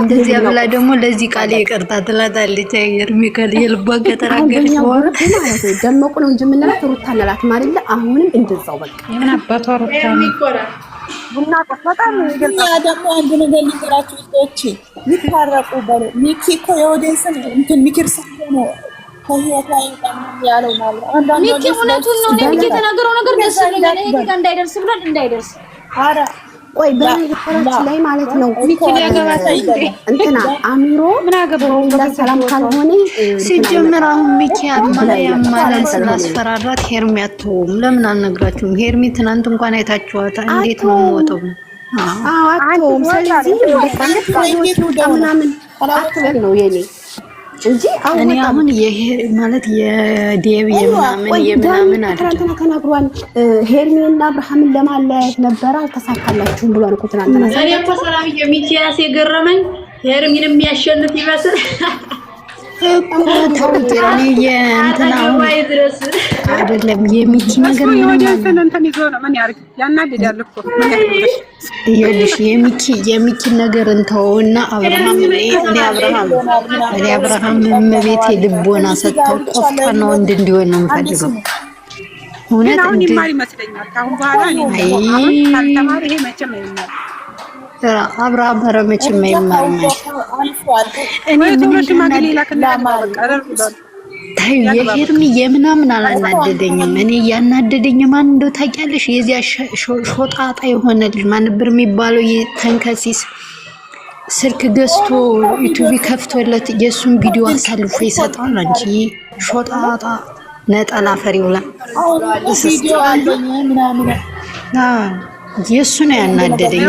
እንደዚያ ብላ ደግሞ ለዚህ ቃል ይቅርታ ትላታለች። ሄርሜላ የልቧ ከተናገረች በኋላ ማለት ነው ደመቁ ነው እንጂ የምንላት ሩታ እንላት ማለት አሁንም እንደዛው በቃ የምን አባቷ ሩታ ቡና ቁርስ በጣም ይገልጻል። ደግሞ አንድ ነገር ሊቀራችሁ ሰዎች ይታረቁ በሉ። ሚኪ እኮ የወደንስን እንትን ምክር ሰጥቶ ነው ያለው ማለት አንዳንድ ሚኪ እውነቱን ነው። ሚኪ የተናገረው ነገር ደስ ይለኛል። ይሄ ጋር እንዳይደርስ ብሏል። እንዳይደርስ አረ ቆይ በነገራችን ላይ ማለት ነው ሚኪ ሊያገባታ እንትና አሚሮ ምን አገባው ሰላም ካልሆነ ሲጀምር አሁን ሚኪ ማለት ስላስፈራራት ሄርሚ አትተውም። ለምን አልነግራችሁም? ሄርሚ ትናንት እንኳን አይታችኋታል። እንዴት ነው የምወጣው? አትተውም። ስለዚህ ምናምን አትበል ነው የኔ እንጂ እኔ አሁን ማለት የዴብ የምናምን ትናንትና ተናግሯል። ሄርሜና አብርሃምን ለማለያየት ነበረ አልተሳካላችሁም ብሏል እኮ ትናንትና። እኔ እኮ ሰላም የሚኪያስ የገረመኝ ሄርሜን የሚያሸንፍ ይመስል አይደለም የሚኪ ነገር የሚኪ ነገር እንተውና አብርሃም እመቤቴ ልቦና ሰጥተው ቆፍጣና ወንድ እንዲሆን ነው የምፈልገው። እውነት አብርሃም መቼም አይማርም። የሄርሚ የምናምን አላናደደኝም። እኔ ያናደደኝ ማን እንደው ታውቂያለሽ? የዚያ ሾጣጣ የሆነ ልጅ ማን ነበር የሚባለው? የተንከሲስ ስልክ ገዝቶ ዩቲዩብ ከፍቶለት የሱን ቪዲዮ አሳልፎ ይሰጣል። አንቺ ሾጣጣ ነጠላ ፈሪውላ የሱ ነው ያናደደኝ።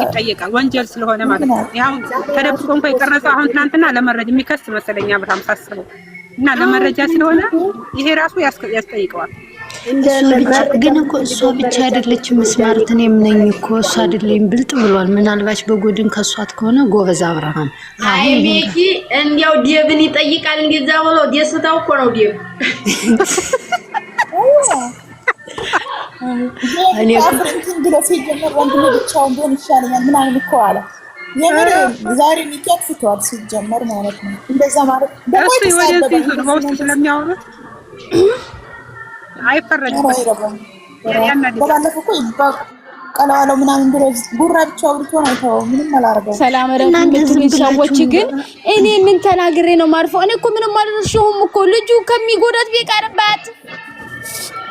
ይጠየቃል ወንጀል ስለሆነ ማለት ነው። ያው ተደብቆ እንኳን የቀረጸው አሁን ትናንትና ለመረጃ የሚከስ መሰለኝ አብርሃም ሳስበው እና ለመረጃ ስለሆነ ይሄ ራሱ ያስጠይቀዋል። ግን እኮ እሷ ብቻ አይደለችም ስማርት፣ እኔም ነኝ እኮ እሷ አይደለኝ ብልጥ ብሏል። ምናልባች በጎድን ከሷት ከሆነ ጎበዝ አብርሃም። አይ ሜኪ እንዲያው ዴብን ይጠይቃል። እንደዛ ብሎ ደስታው እኮ ነው ዴብ እኔ አፍንትን ብሎ ሲጀመር ወንድሜ ብቻውን ቢሆን ይሻለኛል ምናምን እኮ አለ። የምር ዛሬ ሚኪያት ፍቷል ሲጀመር ማለት ነው። እንደዛ ማለት ደግሞ ወደዚህ ስለሚያወሩት አይፈረድም። በባለፈው እኮ ቀላዋለው ምናምን ብሎ ጉራ ብቻ አውርቶ ነው ተው ምንም አላረገው። ሰላም ረህመቱላሂ ሰዎች ግን እኔ ምን ተናግሬ ነው ማርፈው? እኔ እኮ ምንም አልረሽሁም እኮ ልጁ ከሚጎዳት ቢቀርባት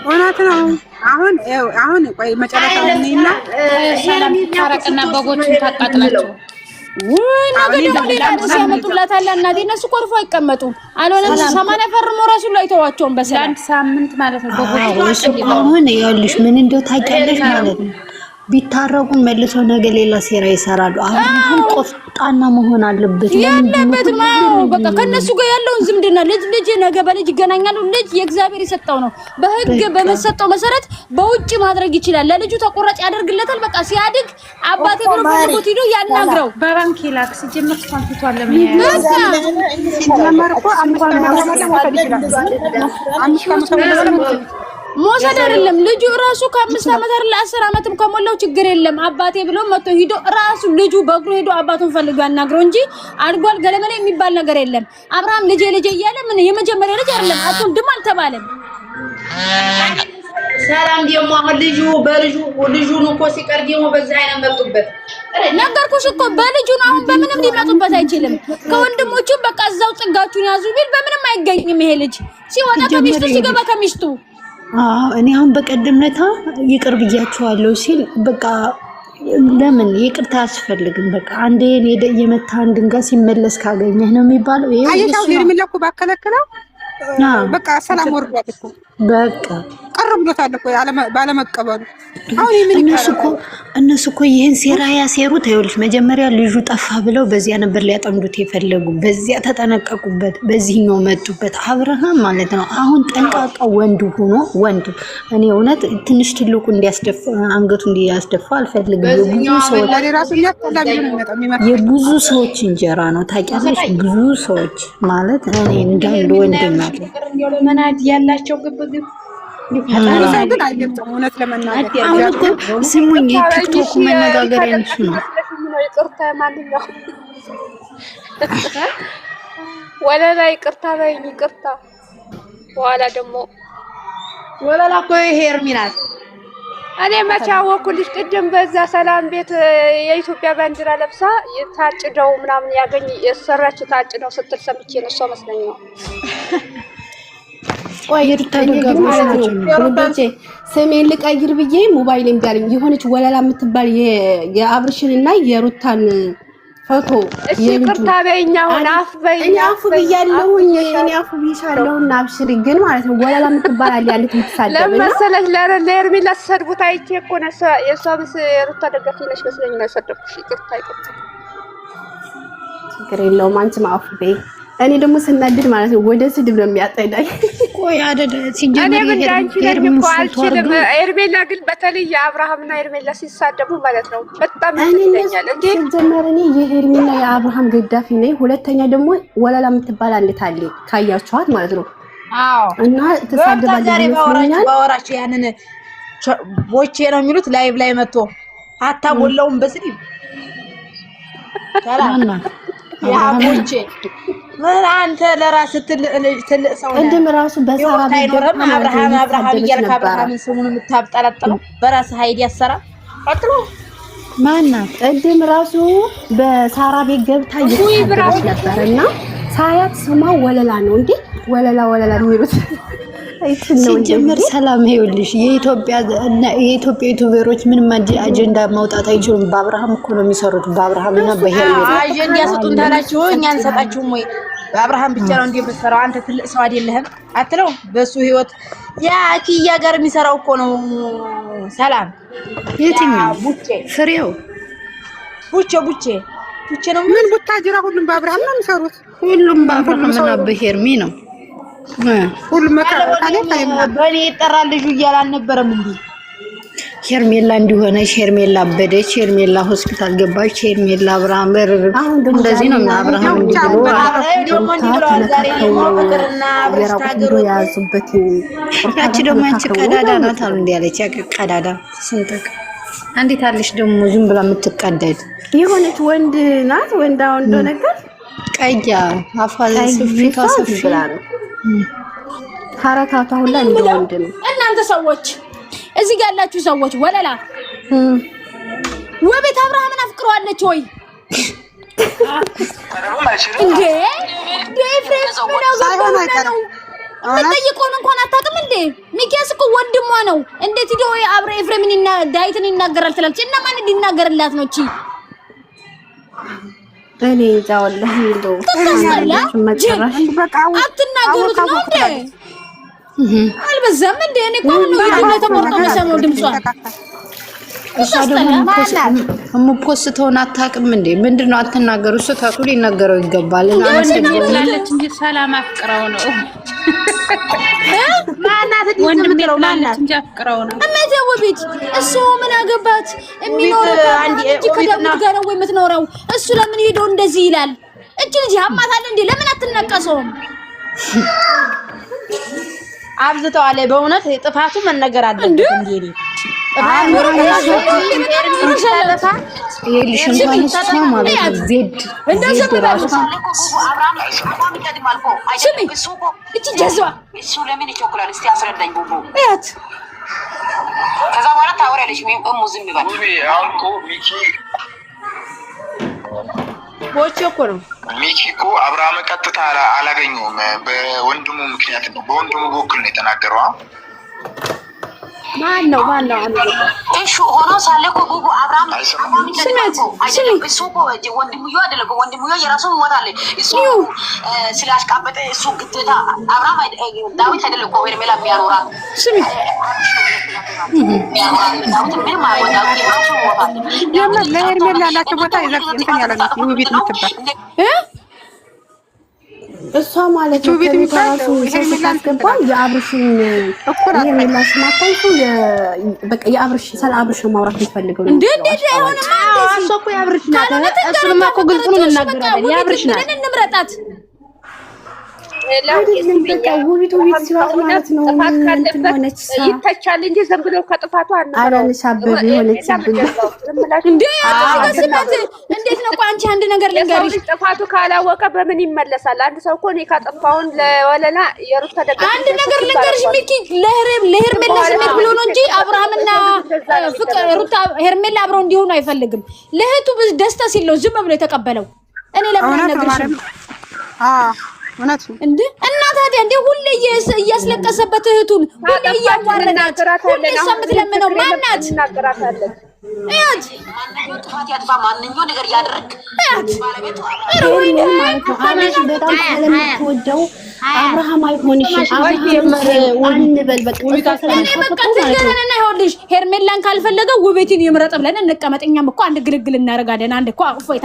እውነት ነው። አሁን ቆይ መጨረሻው ነውና ሰላም ታረቅና በጎቹን ታቃጥላቸው ወይ ነገ ደግሞ ሌላ ርዕስ ያመጡላታል። እናቴ እነሱ ኮርፎ አይቀመጡም። አልሆነም 80 ፈርሞ ራሱ ላይ ተዋቸውን በሰላም አንድ ሳምንት ማለት ነው። በጎቹ አሁን ይኸውልሽ ምን እንደው ታውቂያለሽ ማለት ነው ቢታረቁ መልሰው ነገ ሌላ ሴራ ይሰራሉ። አሁን ቆፍጣና መሆን አለበት ያለበት ነው። በቃ ከነሱ ጋር ያለውን ዝምድና ልጅ ነገ በልጅ ይገናኛሉ። ልጅ የእግዚአብሔር የሰጠው ነው። በህግ በመሰጠው መሰረት በውጭ ማድረግ ይችላል። ለልጁ ተቆራጭ ያደርግለታል። በቃ ሲያድግ አባቴ ብሎ ፈልጎት ሄዶ ያናግረው። በባንክ ይላክ ሲጀመር ፋንቷል ለምን ሲጀመር እኮ ሞሰድ አይደለም ልጁ ራሱ ከ5 ዓመት አይደል 10 ዓመትም ከሞላው ችግር የለም። አባቴ ብሎ መጥቶ ሄዶ ራሱ ልጁ በእግሩ ሄዶ አባቱን ፈልጎ ያናግረው እንጂ አድጓል ገለመለ የሚባል ነገር የለም። አብርሃም ልጄ እያለ ምን የመጀመሪያ ልጅ አይደለም አትወልድም አልተባለም። ሰላም ደግሞ አሁን ልጁን እኮ ሲቀር ደግሞ በዛ አይነት መጡበት። ነገርኩሽ እኮ በልጁ ነው። አሁን በምንም ሊመጡበት አይችልም። ከወንድሞቹ በቃ እዛው ጥጋችሁን ያዙ ቢል በምንም አይገኝም። ይሄ ልጅ ሲወጣ ከሚስቱ ሲገባ ከሚስቱ እኔ አሁን በቀደምነታ ይቅር ብያቸዋለሁ ሲል በቃ ለምን ይቅርታ አያስፈልግም። በቃ አንዴ የመታ ድንጋይ ሲመለስ ካገኘህ ነው የሚባለው። ይሄ አይታው ሄርሜላ እኮ ባከለከለው በቃ ሰላም ወርዷል እኮ በቃ ቀር ብሎታል እኮ ባለመቀበሉ። አሁን ምን ይቀራል? እነሱ እኮ ይሄን ሴራ ያሴሩት ይኸውልሽ መጀመሪያ ልጁ ጠፋ ብለው በዚያ ነበር ሊያጠምዱት የፈለጉ። በዚያ ተጠነቀቁበት፣ በዚህኛው መጡበት። አብርሃም ማለት ነው አሁን ጠንቃቃ ወንዱ እኔ እውነት ትንሽ ትልቁ እንዲያስደፋ አንገቱ እንዲያስደፋ አልፈልግም። የብዙ ሰዎች እንጀራ ነው ታውቂያለሽ። ብዙ ሰዎች ማለት እኔ እንዳንድ ወንድም ማለት ለመናድ ያላቸው ግብግብ ስሙኝ ቲክቶክ መነጋገሪያ ነሽ ነው። ይቅርታ ማንኛው ወለላ ይቅርታ በይኝ ይቅርታ። በኋላ ደግሞ ወለላ እኮ ሄርሚናት እኔ መቼ አወኩልሽ? ቅድም በዛ ሰላም ቤት የኢትዮጵያ ባንዲራ ለብሳ ታጭደው ምናምን ያገኝ የሰራች ታጭደው ስትል ሰምቼ ነው። እሷ መስለኝ ነው። ስሜን ልቀይር ብዬ ሞባይል እምቢ አለኝ። የሆነች ወለላ የምትባል የአብርሽንና የሩታን ፎቶ ይቅርታ በይኝ። አሁን አፍ በይኝ። እኔ አፉ ብያለሁኝ። እኔ አፉ ብይሻለሁና አብሽሪ። ግን ማለት ነው ወለላ የምትባል አለ ያለች የምትሳደብ እና ለመሰለሽ ለሄርሜላ ተሰድቡት አይቼ እኮ ነው። የእሷ ምስ የሩታ ደጋፊ ነሽ መስለኝ ነው የሰደብኩሽ። ይቅርታ ችግር የለውም። አንቺ ማአፉ በይ። እኔ ደግሞ ስናድድ ማለት ነው ወደ ስድብ ነው የሚያጠዳኝ። ቆይ አይደል ሲጀመር ኤርሜላ ግን በተለይ የአብርሃምና ኤርሜላ ሲሳደቡ ማለት ነው በጣም ይለኛል። እንዴ ሲጀመር እኔ የኤርሜላ የአብርሃም ገዳፊ ነኝ። ሁለተኛ ደግሞ ወለላ የምትባል አንዲት አለ ካያችኋት ማለት ነው። አዎ እና ተሳደባለች ባወራች ያንን ቦቼ ነው የሚሉት ላይቭ ላይ መጥቶ አታቦላውም በስድብ ሰላም ያቦቼ ምን አንተ ለራስህ ትልቅ ሰው ነህ። እንደም ራሱ በሳራ ቤት አብርሃም እያልክ አብርሃምን ስሙን የምታብጠለጥለው በራስህ ሀይድ ያሰራ ቀጥሎ ማናት? እንደም ራሱ በሳራ ቤት ገብታ እየተሳደበች ነበርና ሳያት ስሟ ወለላ ነው እንዴ? ወለላ የሚሉት ሲጀመር ሰላም ይኸውልሽ የኢትዮጵያ ዩቲዩበሮች ምንም አጀንዳ ማውጣት አይችሉም። በአብርሃም እኮ ነው የሚሰሩት። በአብርሃምና በሄርሜላ አጀንዳ ያሰጡን ታላችሁ እኛ አንሰጣችሁም ወይ? በአብርሃም ብቻ ነው እንዴ የምትሰራው? አንተ ትልቅ ሰው አይደለህም አትለው? በሱ ህይወት ያ ኪያ ጋር የሚሰራው እኮ ነው። ሰላም የትኛው ፍሬው ቡቼ ነው ምን ቡታጅራ? ሁሉም በአብርሃም ነው የሚሰሩት። ሁሉም በአብርሃምና በሄርሜ ነው። ሁሉም በእኔ ይጠራል ልጁ እያለ አልነበረም እንዴ? ሄርሜላ እንዲሆነች ሄርሜላ አበደች፣ ሄርሜላ ሆስፒታል ገባች፣ ሄርሜላ አብርሃም አሁን ደግሞ እንደዚህ ነው። አብርሃም እንዲብሎ ያዙበት። ያቺ ደግሞ አንቺ ቀዳዳ ናት አሉ እንዴ ያለች ቀዳዳ ስንጥቅ አንዴት አለሽ ደግሞ ዝም ብላ የምትቀደድ የሆነች ወንድ ናት። ወንዳ ወንዶ ነገር ቀያ አፋል ፊቷ ሰፊ ሐረካቷ ሁላ እንደ ወንድ ነው። እናንተ ሰዎች እዚህ ጋር ያላችሁ ሰዎች ወለላ ወቤት አብርሃምን አፍቅሯለች ወይ እንዴ? የምጠይቀውን እንኳን አታውቅም እንዴ? ሚኪያስ እኮ ወንድሟ ነው። እንዴት ሂዶ አብረ ኤፍሬምን እና ዳዊትን ይናገራል ትላለች? እና ማን ሊናገርላት ነው? እቺ እኔ እዛ ወላሂ እንደው አትናገሩት ነው እንዴ? አልበዛም እንዴ? እኔ እኮ ነው የተቆርጦ መሰማው ድምጿን እሷ ደግሞ የምፖስተውን አታውቅም እንዴ? ምንድነው አትናገሩ? ስታቱ ሊናገረው ይገባል። እና ወንድላለች እንጂ ሰላም አፍቅረው ነው ማናት ወንድምላለች እንጂ አፍቅረው ነው እመቴው ቤት እሱ ምን አገባት? የሚኖረው አንዲ ከዳዊት ጋር ነው ወይ የምትኖረው? እሱ ለምን ሄዶ እንደዚህ ይላል? እቺ ልጅ ያማታል እንዴ? ለምን አትነቀሰውም? አብዝተዋል። በእውነት ጥፋቱ መነገር አለበት እንዴ? ሚኪ እኮ አብርሃም ቀጥታ አላገኘውም። በወንድሙ ምክንያት ነው። በወንድሙ በኩል ነው የተናገረው። ማን ነው እሺ ሆኖ ሳለ እኮ ጉጉ አብርሃም እሱ እኮ ወንድምዮ አይደለም። ወንድምዮ የራሱ ይወጣል። እሱ ስላሽቃበጠ እሱ ግዴታ አብርሃም ዳዊት አይደለም እኮ ሄርሜላ የሚያኖራ ለሄርሜላ ያላቸው ቦታ እንትን ያለ ነው። ውቢት የምትባል እሷ ማለት ነው። ከቤታሱ ሲያስገባ የአብርሽን ሄርሜላ ስማታይቱ በቃ የአብርሽ ሰላ አብርሽ ማውራት ይፈልጋል እንዴ? አይሆንም። እሷ እኮ የአብርሽ ናት። እሱማ እኮ ግልጽ ነው እናገራለን። የአብርሽ ናት። እንምረጣት ውቢት ሲሏት ማለት ነው። ይተቻል እንጂ ዝም ብሎ ከጥፋቱ አላነሳበብ የሆነች እንዴ? እንዴት ነው? አንቺ አንድ ነገር ልንገርሽ፣ ጥፋቱ ካላወቀ በምን ይመለሳል? አንድ ሰው እኮ እኔ ካጠፋውን ለወለላ የሩታ ደጋ አንድ ነገር ልንገርሽ ሚኪ፣ ለሄርሜላ ስሜት ብሎ ነው እንጂ አብርሃምና ሩታ ሄርሜላ አብረው እንዲሆኑ አይፈልግም። ለእህቱ ደስታ ሲል ነው ዝም ብሎ የተቀበለው። እኔ ለምን አልነግርሽም? እውነት ነው እንዴ? እና ታዲያ እንዴ ሁሌ እያስለቀሰበት እህቱን ሁሌ እያዋረዳት ሁሌ የምትለምነው ማናት? እያት ማንኛው ጥፋት ያጥፋ ማንኛው ነገር ያደርግ ባለቤቱ አብርሃም በጣም ስለምትወደው አብርሃም አይሆንሽም። አብርሃም አንበል በቃ ተገረነና ይኸውልሽ ሄርሜላን ካልፈለገ ውቤትን ይምረጥ ብለን እንቀመጥ። እኛም እኮ አንድ ግልግል እናደርጋለን። አንድ እኮ እፎይታ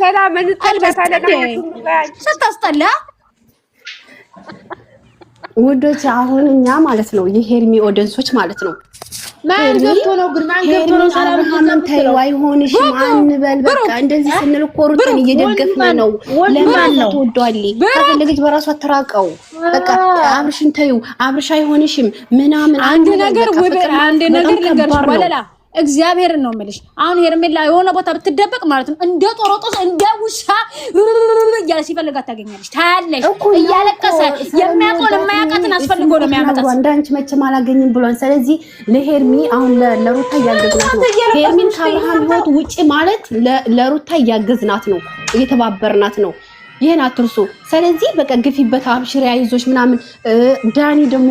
ሰላም እንጠልበታለን። ስታስጠላ ውዶች፣ አሁን እኛ ማለት ነው የሄርሚ ኦዲየንሶች ማለት ነው ማን ገብቶ ነው ግን ማን ገብቶ ነው? አብርሃምን ተይው አይሆንሽም አንበል በቃ እንደዚህ ስንል እኮ ሩትን እየደገፍን ነው። ለማን ነው ትወዷል? ከፈለገች በራሷ ተራቀው በቃ አብርሽን ተይው አብርሽ አይሆንሽም ምናምን አንድ ነገር ልንገርሽ ወለላ እግዚአብሔርን ነው የምልሽ። አሁን ሄርሜላ የሆነ ቦታ ብትደበቅ ማለት ነው እንደ ጦሮጦስ እንደ ውሻ እያለ ሲፈልጋት ታገኛለሽ። ታያለሽ እያለቀሰ የሚያቆል የማያውቃትን አስፈልጎ ነው የሚያመጣት። አንዳንቺ መቼም አላገኝም ብሏል። ስለዚህ ለሄርሚ አሁን ለሩታ እያገዝናት ነው። ሄርሚን ከአብርሃም ህይወት ውጪ ማለት ለሩታ እያገዝናት ነው፣ እየተባበርናት ነው። ይሄን አትርሱ። ስለዚህ በቃ ግፊበት አብሽሪ አይዞሽ ምናምን። ዳኒ ደግሞ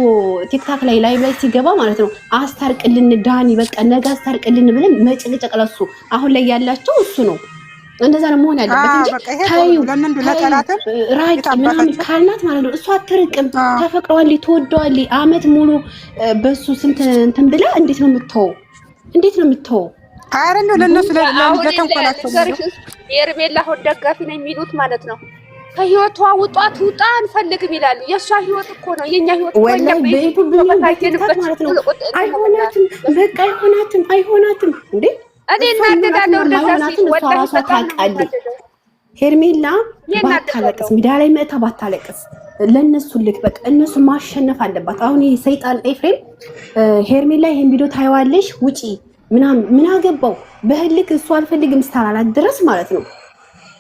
ቲክታክ ላይ ላይቭ ላይ ሲገባ ማለት ነው አስታርቅልን ዳኒ በቃ ነገ አስታርቅልን ብለን መጭቅጨቅ ለሱ አሁን ላይ ያላቸው እሱ ነው። እንደዛ ነው መሆን ያለበት እንጂ ታዩ ራቂ ምናምን ካልናት ማለት ነው እሷ አትርቅም። ተፈቅረዋለች፣ ትወደዋለች። አመት ሙሉ በሱ ስንት እንትን ብላ እንዴት ነው የምትተው? እንዴት ነው የምትተው? አረ ነው ለነሱ ለተንኮላቸው የሄርሜላ ሆድ ደጋፊ ነው የሚሉት ማለት ነው። ከህይወቷ ውጧት ውጣ አንፈልግም ይላሉ። የእሷ ህይወት እኮ ነው የኛ ህይወት እኮ ወላሂ በይቱ በታየንበት ማለት ነው። አይሆናትም፣ በቃ አይሆናትም እንዴ እኔ እናደዳለሁ። እንደዛ ሲል ወላሂ ታውቃለች ሄርሜላ ባታለቅስ ሚዲያ ላይ መታ ባታለቅስ ለነሱ ልክ በቃ እነሱ ማሸነፍ አለባት። አሁን ይሄ ሰይጣን ኤፍሬም ሄርሜላ ይሄን ቪዲዮ ታይዋለሽ ውጪ ምናምን ምን አገባው በህልክ እሱ አልፈልግም ስታላላት ድረስ ማለት ነው።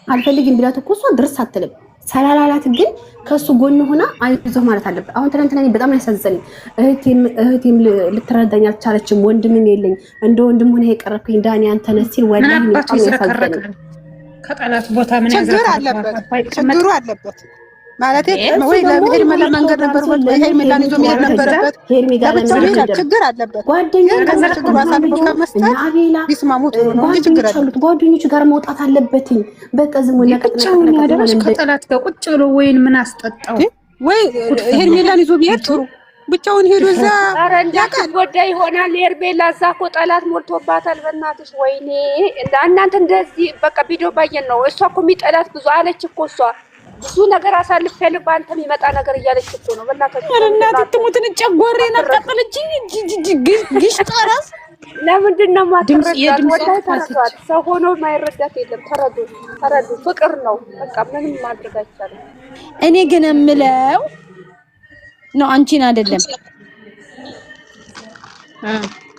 አልፈልግም ቢላት እኮ እሷ ድረስ አትልም። ሰላላላት ግን ከሱ ጎን ሆና አይዞህ ማለት አለበት። አሁን ትናንትና በጣም ያሳዘነኝ እህቴም ልትረዳኝ አልቻለችም። ወንድምም የለኝ እንደ ወንድም ሆነ የቀረብኝ ዳኒ አንተ ነህ ሲል ወላሂ በጣም ያሳዘነኝ። ከጠላት ቦታ ምን ችግር አለበት ማለት ወይ ለምሄድ መንገድ ነበርበት ወይ ሄርሜላን ይዞ መሄድ ነበረበት። ችግር አለበት ከዛ ችግሩ አሳልፎ ከመስጠት ቢስማሙት ነው እንጂ ችግር አለበት። ጓደኞቹ ጋር መውጣት አለበትኝ። በቃ ዝም ብሎ ቁጭውን ያደረስ ከጠላት ጋር ቁጭ ብሎ ወይን ምን አስጠጣው? ወይ ሄርሜላን ይዞ ቢሄድ ጥሩ ብቻውን ሄዶ እዛ እንዳትጎዳ ይሆናል። ሄርሜላ እዛ እኮ ጠላት ሞልቶባታል። በእናትሽ ወይኔ እናንተ እንደዚህ በቃ ቪዲዮ ባየን ነው። እሷ እኮ የሚጠላት ብዙ አለች እኮ እሷ ብዙ ነገር አሳልፍ ያለ በአንተ የሚመጣ ነገር እያለች እኮ ነው። በእናትሽ እናት ትሙትን ጨጓሬን አቃጠለችኝ። ግሽ ጠራስ ለምንድን ነው ማትረዳት? ወላሂ ተረዷት። ሰው ሆኖ ማይረዳት የለም። ተረዱ። ፍቅር ነው በቃ ምንም ማድረግ አይቻልም። እኔ ግን እምለው ነው አንቺን አይደለም።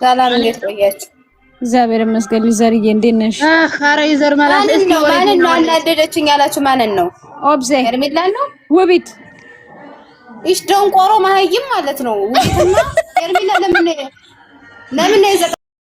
ሰላም እንዴት ቆያችሁ? እግዚአብሔር ይመስገን። ዘርዬ እንዴት ነሽ? ኧረ ይዘር ማለት ነው ማንን ነው አናደደችኝ ያላችሁ ማንን ነው? ኦብዜ ሄርሜላ ነው ውቢት እሺ ደንቆሮ ማህይም ማለት ነው። ውቢትና ሄርሜላ ለምን ነው